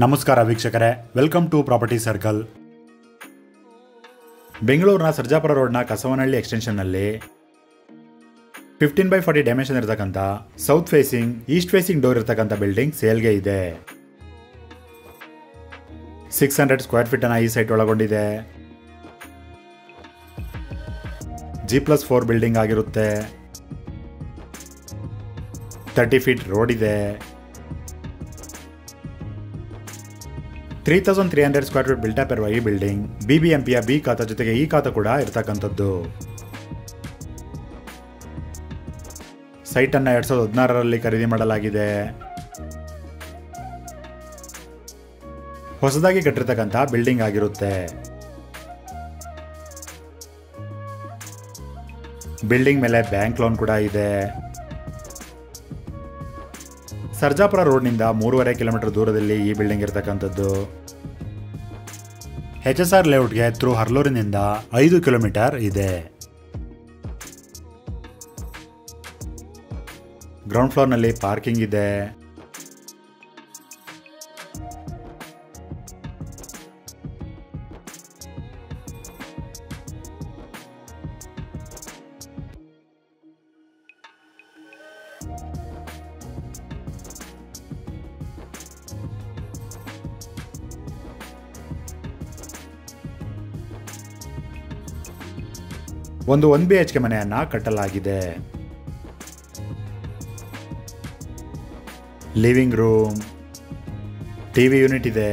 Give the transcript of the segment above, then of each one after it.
ನಮಸ್ಕಾರ ವೀಕ್ಷಕರೇ, welcome to property circle. ಬೆಂಗಳೂರಿನ ಸರ್ಜಾಪುರ ರೋಡ್ನ ಕಸವನಹಳ್ಳಿ ಎಕ್ಸ್ಟೆನ್ಷನ್ನಲ್ಲಿ 15x40 ಡೈಮೆನ್ಷನ್ ಇರತಕ್ಕಂಥ south facing east facing door ಇರತಕ್ಕಂಥ ಬಿಲ್ಡಿಂಗ್ ಸೇಲ್ಗೆ ಇದೆ. 600 ಸ್ಕ್ವೇರ್ ಫೀಟ್ ಅನ್ನ ಈ ಸೈಟ್ ಒಳಗೊಂಡಿದೆ. G+4 ಬಿಲ್ಡಿಂಗ್ ಆಗಿರುತ್ತೆ. 30 ಫೀಟ್ ರೋಡ್ ಇದೆ. 3300 ಸ್ಕ್ವೇರ್ ಫೀಟ್ ಬಿಲ್ಟ್ ಅಪ್ ಇರುವ ಈ ಬಿಲ್ಡಿಂಗ್ BBMPಯ ಬಿ ಖಾತಾ ಜೊತೆಗೆ ಈ ಖಾತಾ ಕೂಡ ಇರತಕ್ಕಂಥದ್ದು. ಸೈಟ್ ಅನ್ನ 2016ರಲ್ಲಿ ಖರೀದಿ ಮಾಡಲಾಗಿದೆ. ಹೊಸದಾಗಿ ಕಟ್ಟಿರ್ತಕ್ಕಂಥ ಬಿಲ್ಡಿಂಗ್ ಆಗಿರುತ್ತೆ. ಬಿಲ್ಡಿಂಗ್ ಮೇಲೆ ಬ್ಯಾಂಕ್ ಲೋನ್ ಕೂಡ ಇದೆ. ಸರ್ಜಾಪುರ ರೋಡ್ನಿಂದ 3.5 ಕಿಲೋಮೀಟರ್ ದೂರದಲ್ಲಿ ಈ ಬಿಲ್ಡಿಂಗ್ ಇರತಕ್ಕಂಥದ್ದು. HSR ಲೇಔಟ್ಗೆ ಥ್ರೂ ಹರ್ಲೂರಿನಿಂದ 5 ಕಿಲೋಮೀಟರ್ ಇದೆ. ಗ್ರೌಂಡ್ ಫ್ಲೋರ್ನಲ್ಲಿ ಪಾರ್ಕಿಂಗ್ ಇದೆ. ಒಂದು 1 BHK ಮನೆಯನ್ನ ಕಟ್ಟಲಾಗಿದೆ. ಲಿವಿಂಗ್ ರೂಮ್, ಟಿವಿ ಯೂನಿಟ್ ಇದೆ.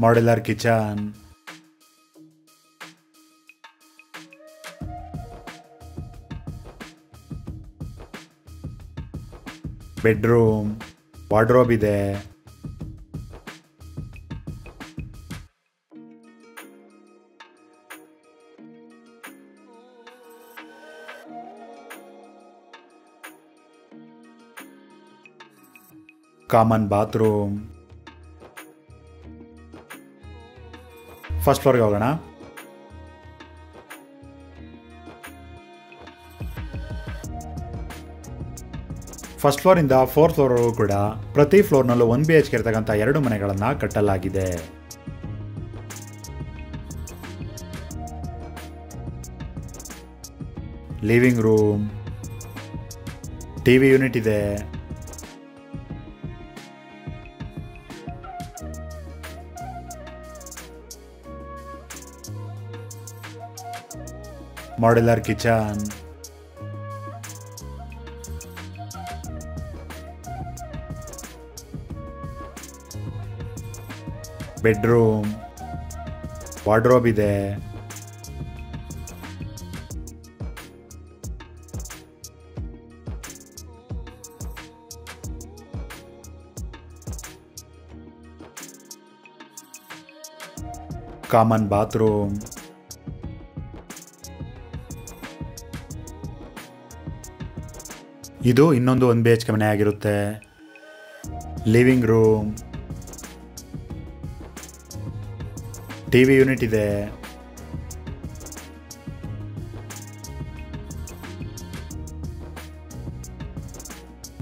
ಮಾಡ್ಯುಲರ್ ಕಿಚನ್, ಬೆಡ್ರೂಮ್, ವಾರ್ಡ್ರೋಬ್ ಇದೆ. Common bathroom. ಫಸ್ಟ್ ಫ್ಲೋರ್ಗೆ ಹೋಗೋಣ. ಫಸ್ಟ್ ಫ್ಲೋರ್ ಇಂದ 4th ಫ್ಲೋರ್ ಕೂಡ ಪ್ರತಿ ಫ್ಲೋರ್ನಲ್ಲೂ 1 BHK ಇರತಕ್ಕಂಥ 2 ಮನೆಗಳನ್ನ ಕಟ್ಟಲಾಗಿದೆ. ಲಿವಿಂಗ್ ರೂಮ್, ಟಿವಿ ಯೂನಿಟ್ ಇದೆ. ಮಾಡ್ಯುಲರ್ ಕಿಚನ್, ಬೆಡ್ರೂಮ್, ವಾರ್ಡ್ರೋಬ್ ಇದೆ. Common bathroom. ಇದು ಇನ್ನೊಂದು 1 BHK ಮನೆ ಆಗಿರುತ್ತೆ. ಲಿವಿಂಗ್ ರೂಮ್, ಟಿವಿ ಯೂನಿಟ್ ಇದೆ.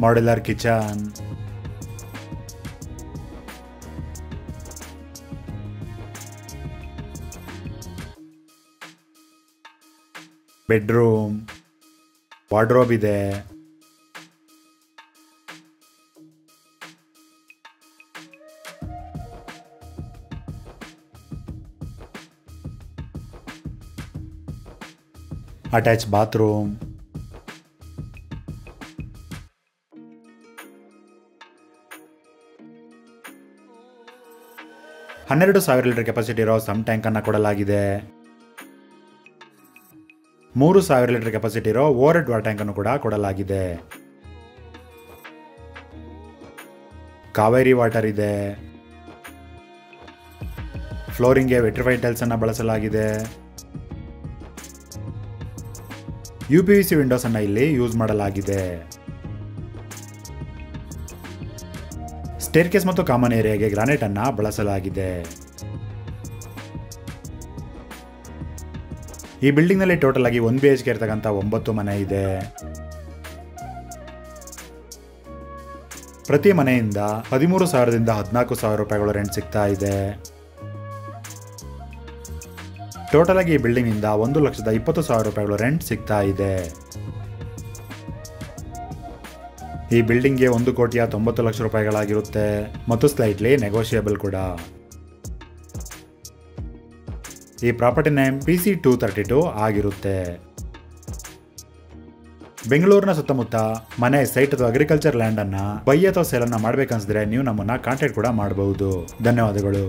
ಮಾಡ್ಯುಲರ್ ಕಿಚನ್, ಬೆಡ್ರೂಮ್, ವಾರ್ಡ್ರೋಬ್ ಇದೆ. Attach bathroom. ಹನ್ನೆರಡು 1000 ಲೀಟರ್ ಕೆಪಾಸಿಟಿ ಇರೋ ಸಮ್ ಟ್ಯಾಂಕ್ ಅನ್ನ ಕೊಡಲಾಗಿದೆ. 3000 ಲೀಟರ್ ಕೆಪಾಸಿಟಿ ಇರೋ ಓವರ್ ಹೆಡ್ ವಾಟರ್ ಟ್ಯಾಂಕ್ ಅನ್ನು ಕೂಡ ಕೊಡಲಾಗಿದೆ. ಕಾವೇರಿ ವಾಟರ್ ಇದೆ. ಫ್ಲೋರಿಂಗ್ಗೆ ವೆಟ್ರಿಫೈಡ್ ಟೈಲ್ಸ್ ಅನ್ನ ಬಳಸಲಾಗಿದೆ. UPVC ವಿಂಡೋಸ್ ಅನ್ನ ಇಲ್ಲಿ ಯೂಸ್ ಮಾಡಲಾಗಿದೆ. ಸ್ಟೇರ್ಕೇಸ್ ಮತ್ತು ಕಾಮನ್ ಏರಿಯಾಗೆ ಗ್ರಾನೈಟ್ ಅನ್ನ ಬಳಸಲಾಗಿದೆ. ಈ ಬಿಲ್ಡಿಂಗ್ ನಲ್ಲಿ ಟೋಟಲ್ ಆಗಿ 1 BHK ಇರತಕ್ಕಂತ 9 ಮನೆ ಇದೆ. ಪ್ರತಿ ಮನೆಯಿಂದ 13,000ದಿಂದ 14,000 ರೂಪಾಯಿಗಳು ರೆಂಟ್ ಸಿಗ್ತಾ ಇದೆ. ಟೋಟಲ್ ಆಗಿ ಈ ಬಿಲ್ಡಿಂಗ್ ಇಂದ 1,20,000 ರೂಪಾಯಿಗಳು ರೆಂಟ್ ಸಿಗ್ತಾ ಇದೆ. ಈ ಬಿಲ್ಡಿಂಗ್ಗೆ 1,90,00,000 ರೂಪಾಯಿಗಳಾಗಿರುತ್ತೆ ಮತ್ತು ಸ್ಲೈಟ್ಲಿ ನೆಗೋಷಿಯಬಲ್ ಕೂಡ. ಈ ಪ್ರಾಪರ್ಟಿ ನೇಮ್ PC232 ಆಗಿರುತ್ತೆ. ಬೆಂಗಳೂರಿನ ಸುತ್ತಮುತ್ತ ಮನೆ, ಸೈಟ್ ಅಥವಾ ಅಗ್ರಿಕಲ್ಚರ್ ಲ್ಯಾಂಡ್ ಅನ್ನ ಬೈ ಅಥವಾ ಸೇಲ್ ಅನ್ನ ಮಾಡ್ಬೇಕನ್ಸಿದ್ರೆ ನೀವು ನಮ್ಮನ್ನ ಕಾಂಟ್ಯಾಕ್ಟ್ ಕೂಡ ಮಾಡಬಹುದು. ಧನ್ಯವಾದಗಳು.